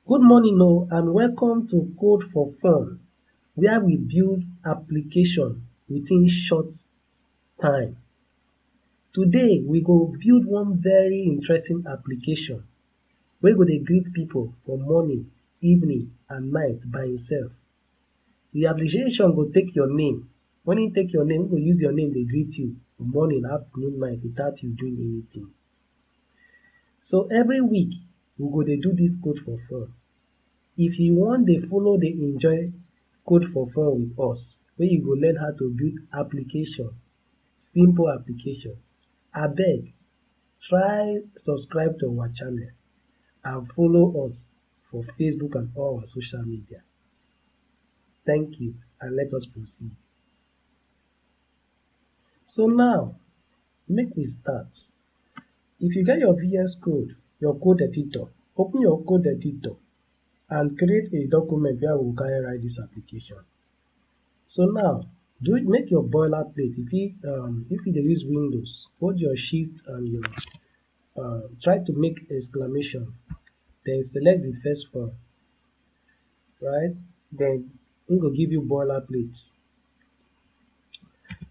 Good morning and welcome to Code for Fun, where we build application within short time. Today we go build one very interesting application wey go dey greet people for morning, evening and night by itself. The application go take your name. When e take your name, e go use your name dey greet you for morning, afternoon, night without you doing anything. So every week we go dey do dis Code for Fun. If you wan dey follow dey enjoy Code for Fun with us, wey you go learn how to build application, simple application, abeg try subscribe to our channel and follow us for Facebook and all our social media. Thank you and let us proceed. So now, make we start. If you get your VS Code, your code editor, open your code editor and create a document where we go carry write dis application. So now, make your boilerplate. If you dey use Windows, hold your shift and your try to make exclamation, then select the first one, right? Then e go give you boilerplate.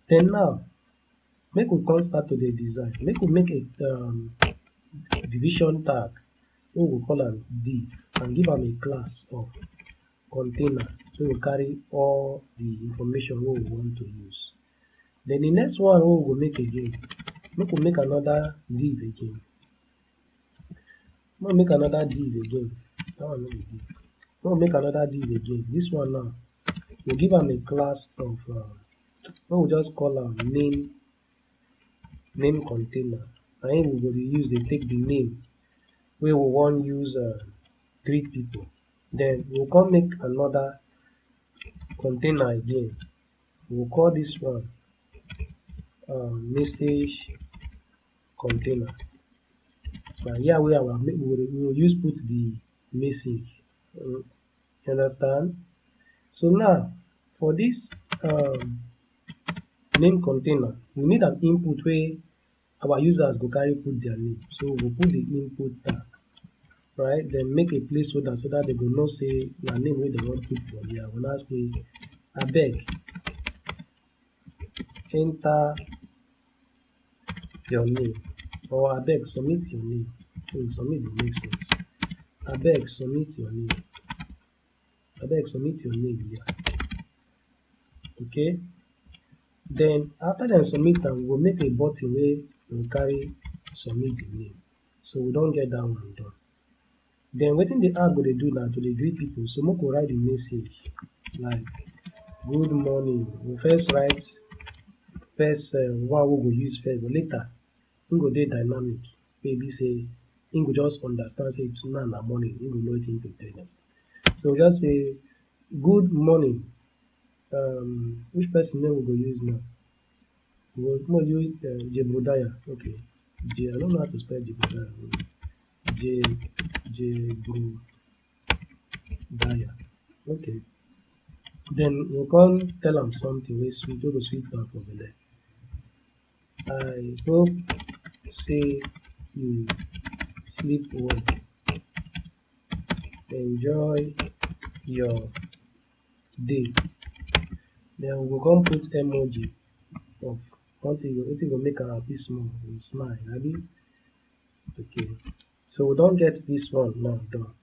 Then now, make we come start to dey design. Make we make a division tag wey we go call am div and give am a class of container wey go carry all the information wey we want to use. Then the next one wey we go make again, make we make another div again. Make we make another div again. Dat one no be div. Make we make another div again. Dis one now, we give am a class of wey we just call am name container. Na im we go dey use dey take the name wey we wan use greet people. Then we go come make another container again. We go call dis one message container. Na here wey we go use put the message. You understand? So now, for dis name container, we need an input wey our users go carry put their name. So we go put the input tag, right? Then make a placeholder so dat they go know say na name wey dem wan put for here. We now say abeg enter your name, or abeg submit your name. So submit dey make sense. Abeg submit your name. Abeg submit your name here. Okay? Then after dem submit am, we go make a button wey go carry submit the name. So we don get dat one done. Then wetin the app go dey do na to dey greet people. So make we write the message like good morning. We first write one wey we go use first, but later e go dey dynamic wey be say e go just understand say now na morning, e go know wetin to tell dem. So we just say good morning. Which person name we go use now? We go use Jebrodaya. Okay. I don't know how to spell Jebrodaya. Jebrodaya. Okay. Then we'll come tell am something wey sweet, wey go sweet am for belle. I hope say you sleep well. Enjoy your day. Then we go come put emoji of wetin go make am happy small, we smile, abi? Okay. So we don get dis one now done.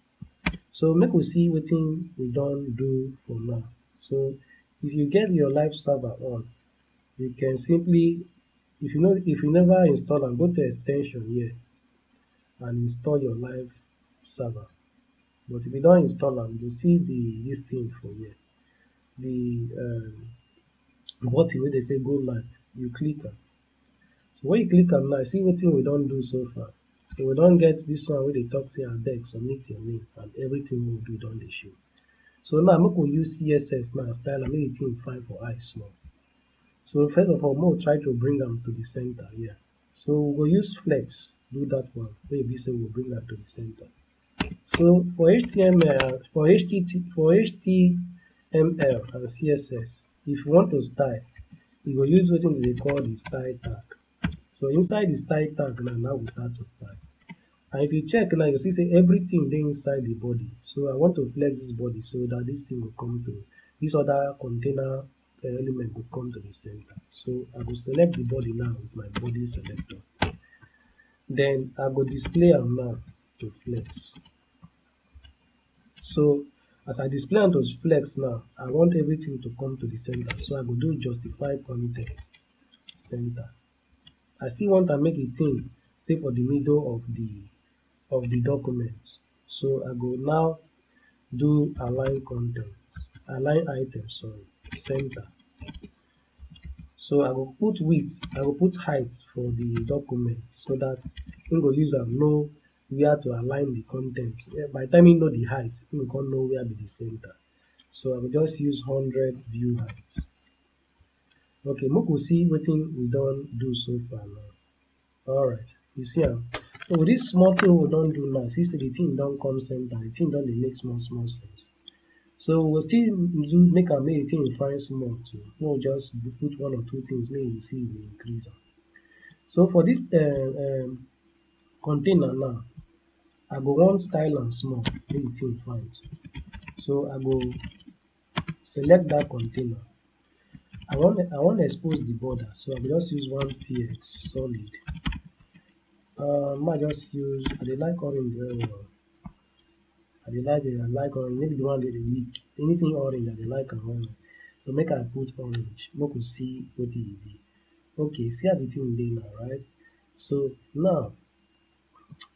So make we see wetin we don do for now. So if you get your live server on, you can simply, if you never install am, go to ex ten sion here and install your live server. But if you don install am, you see dis thing for here. The button wey dey say go live, you click am. So when you click am now, see wetin we don do so far. So we don get dis one wey dey talk say abeg submit your name, and everything wey we do don dey show. So now make we use CSS now style am make the thing fine for eye small. So first of all, make we try to bring am to the center here. So we go use flex do dat one wey be say we go bring am to the center. So for HTML and CSS, if you want to style, you go use wetin we dey call the style tag. So inside the style tag now we start to type. And if you check now, you see say everything dey inside the body. So I want to flex this body so that this thing will come to this other container element will come to the center. So I go select the body now with my body selector. Then I go display am now to flex. So as I display am to flex now, I want everything to come to the center. So I go do justify content center. I still want to make a thing stay for the middle of the document. So I go now do align content, align item, sorry, center. So I go put width, I go put height for the document so that you go use am know where to align the content. By the time you know the height, you go know where be the center. So I will just use 100 view height. Okay, make we see wetin we don do so far now. Alright, you see am. So with this small thing we don do now, see say the thing don come center, the thing don dey make small sense. So we'll still do make am make the thing fine small too. We'll just put one or two things, make you see we increase am. So for this container now, I go want style am small, make the thing fine too. So I go select that container. I want expose the border, so I will just use one px solid. I just use I dey like orange very well. I like orange, maybe the one dey weak. Anything orange I dey like am well. So make I put orange, make we see wetin e be. Okay, see how the thing dey now, right? So now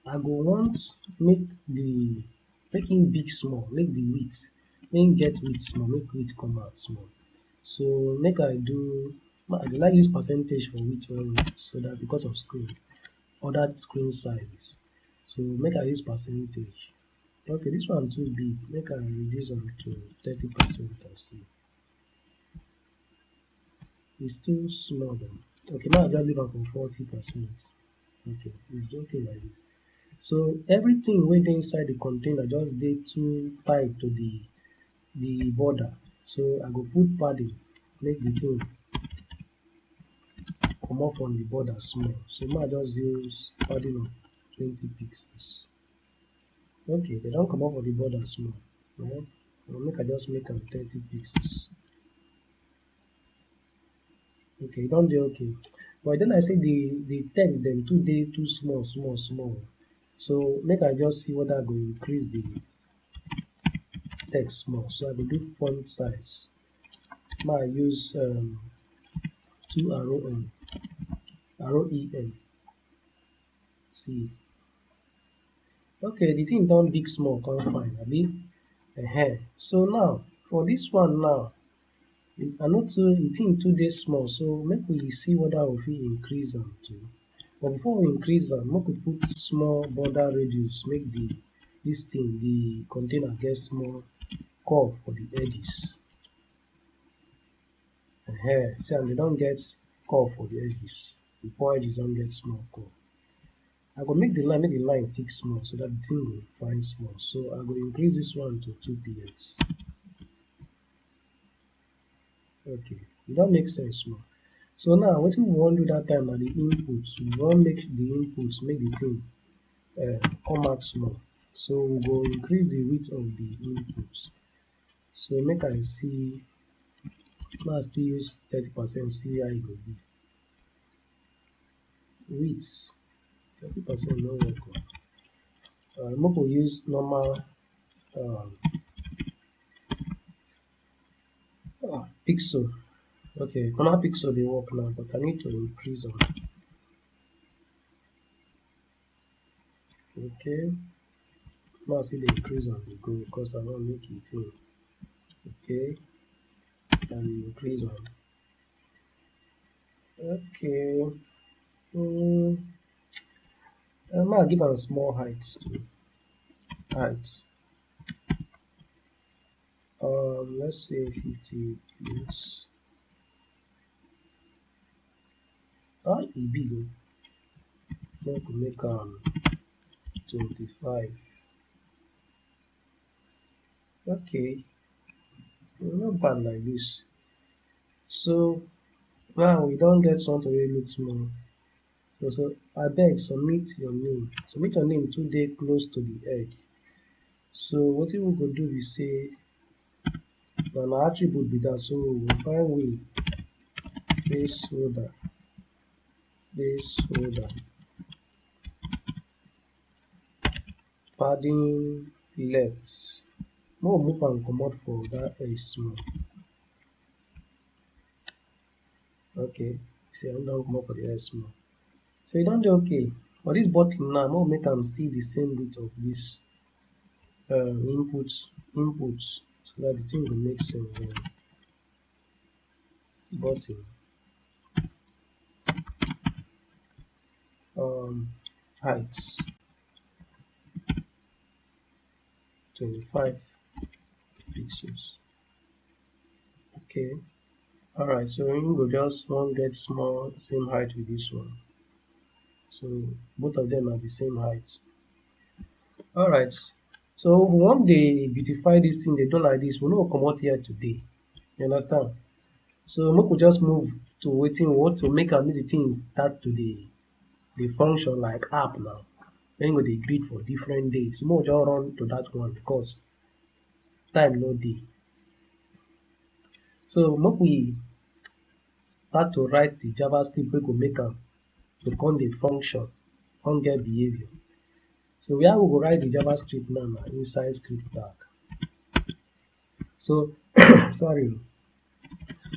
I go want make him big small, make the width, make him get width small, make width come out small. So make I do I dey like use percentage for width well well, so that because of screen, other screen sizes. So make I use percentage. Okay, this one too big, make I reduce am to 30% or so. It's too small though. Okay, now I just leave am for 40%. Okay, it's okay like this. So everything wey dey inside the container just dey too tight to the border. So I go put padding, make the thing comot from the border small. So now I just use padding of 20 pixels. Okay, they don comot from the border small, right? So make I just make am 30 pixels. Okay, e don dey okay. But then I say the text dem too dey too small. So make I just see whether I go increase the text small. So I go do font size. Now I use 2 arrow en. See. Okay, the thing don big small come fine, abi? So now for this one now, I know too the thing too dey small, so make we see whether we fit increase am too. But before we increase am, make we put small border radius, make this thing, the container get small curve for the edges. See am, they don get curve for the edges. The four edges don get small curve. I go make the line thick small so that the thing go fine small. So I go increase this one to 2px. Okay, e don make sense small. So now wetin we wan do that time na the input. We wan make the input make the thing come out small. So we go increase the width of the input. So make I see, make I still use 30%, see how e go be. Width 30% no work o. Make we use normal pixel. Okay, normal pixel dey work now, but I need to increase am. Okay, now I see the increase am dey go because I wan make it thing. Okay, and increase am. Okay, I give am small height too. Let's say 50 px. E big o. Make we make am 25. Okay, not bad like this. So now we don get something wey look small. So abeg submit your name. Submit your name too dey close to the edge. So wetin we go do be say na attribute be that, so we go find way placeholder padding left. Make we move am comot for that edge small. Okay, see I don comot for the edge small. So e don dey okay. For this button now, make we make am still the same width of this input, so that the thing go make sense. Button height 25 pixels. Okay. Alright, so we go just wan get small same height with this one. So both of them are the same height. Alright, so we wan dey beautify this thing, dey do like this. We no go comot here today. You understand? So make we just move to wetin we want to make am make the thing start to dey function like app now. Then go dey greet for different days. Make we just run to that one because time no dey. So make we start to write the JavaScript wey go make am to come dey function, come get behavior. So where we go write the JavaScript now na inside script tag. So sorry.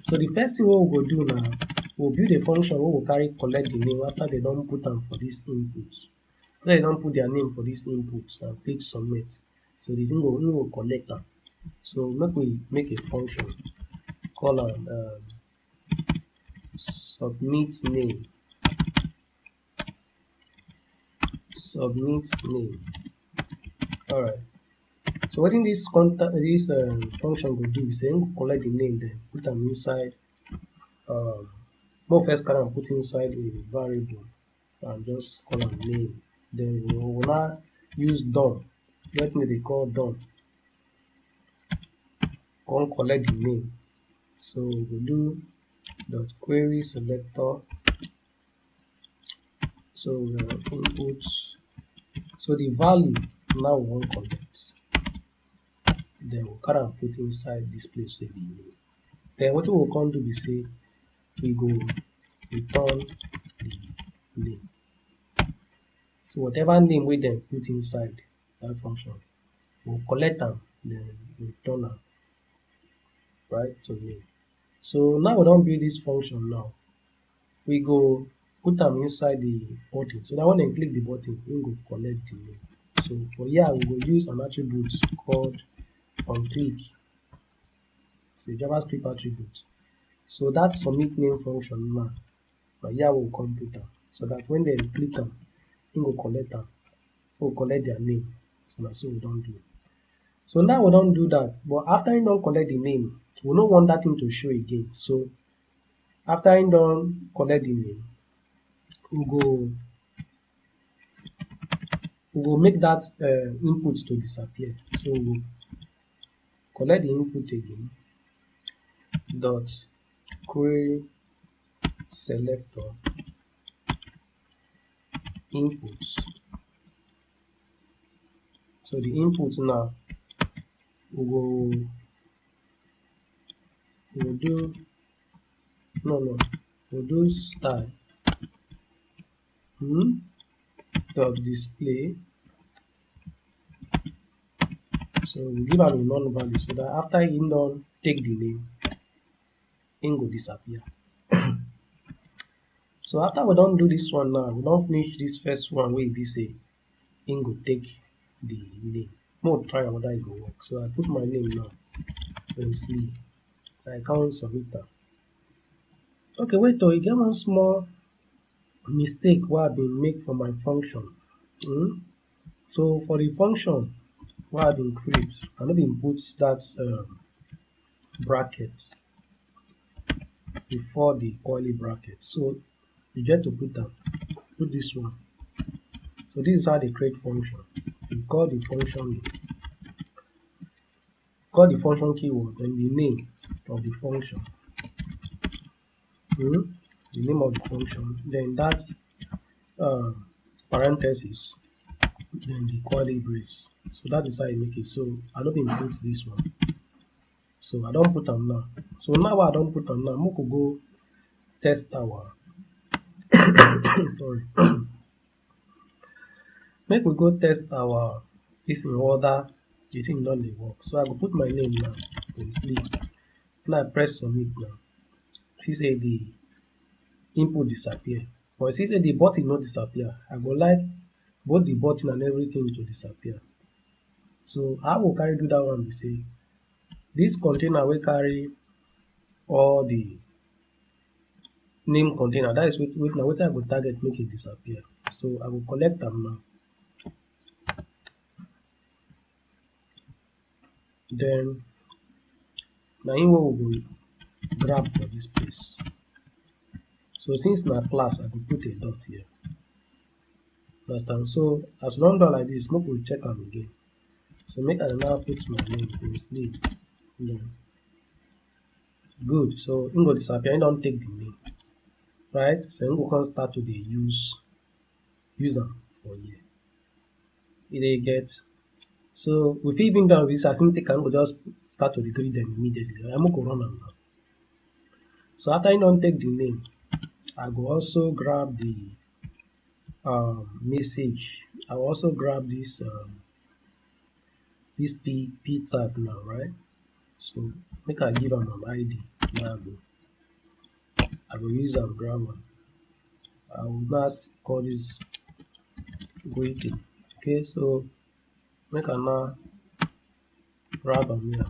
So the first thing wey we go do na we build a function wey go carry collect the name after they don put am for this input. After they don put their name for this input and click submit. So the thing go collect am. So make we make a function, call am submit name. Alright. So wetin this function go do is say go collect the name, then put am inside. Make we first carry am put inside a variable and just call am name. Then we will now use done. That thing they call done. Come collect the name. So we will do dot query selector. So input. So the value now we want collect. Then we'll carry and put inside this place so the name. Then what we will come do be say we go return the name. So whatever name we then put inside that function, we'll collect them, then return them right to name. So now we don't build this function now. We go put them inside the button. So that when they click the button, we go collect the name. So for here we will use an attribute called onClick. It's a JavaScript attribute. So that submit name function now, here we will come put them. So that when they click them, we go collect them. We will collect their name. So that's what we don't do. So now we don't do that. But after you don't collect the name, we don't want that thing to show again. So after you don't collect the name, we go make that input to disappear. So we'll collect the input again. Dot query selector inputs. So the input now we'll do style dot display. So we'll give am a null value so that after you don't take the name, it will disappear. So after we don't do this one now, we don't finish this first one where we say it will take the name. We'll try whether it will work. So I put my name now. Sleep. I can't submit that. Okay, wait till you get one small mistake what I've been make for my function. So for the function what I've been create, I have been put that bracket before the curly bracket. So you get to put this one. So this is how they create function. You call the function name. Call the function keyword and the name of the function. The name of the function. Then that parenthesis, then the curly brace. So that is how you make it. So I don't input this one. So I don't put them now. So now I don't put them now. We could go test our sorry. Make we go test our this in order the thing don't dey work. So I go put my name now in sleep. When I press submit now, see say the input disappear. But see say the button no disappear. I go like both the button and everything to disappear. So how we carry do that one be say this container will carry all the name container. That is now wetin I go target make it disappear. So I will collect them now. Then now in what we go grab for this place. So since na class, I go put a dot here. Understand? So as we don do like this, make we check am again. So make I now put my name in sleep. Good. So im go disappear, im don take the name. Right? So im go come start to dey use am for here. E dey get. So we fit even do this async am, go just start to dey greet them immediately. I'm go run am now. So after im don take the name, I go also grab the message. I will also grab this this p tag now, right? So make I give am an ID. Now I go use am grab am. I will now call this greeting. Okay, so make I now grab am here.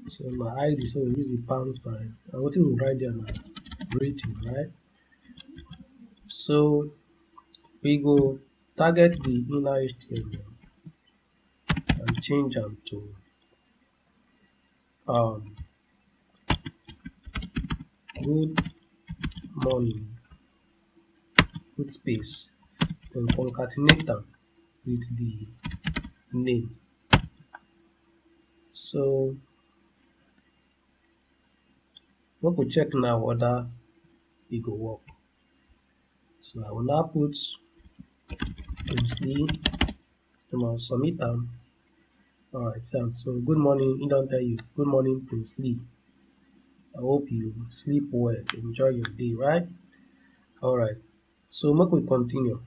So my ID, so we use the pound sign. And what we write there now? Greeting, right? So we go target the inner HTML and change them to good morning, put space, and concatenate them with the name. So we go check now whether it go work. So I will now put Prinsley, and I'll submit them. Alright, so good morning, he don't tell you, good morning Prinsley. I hope you sleep well, enjoy your day, right? Alright, so make we continue.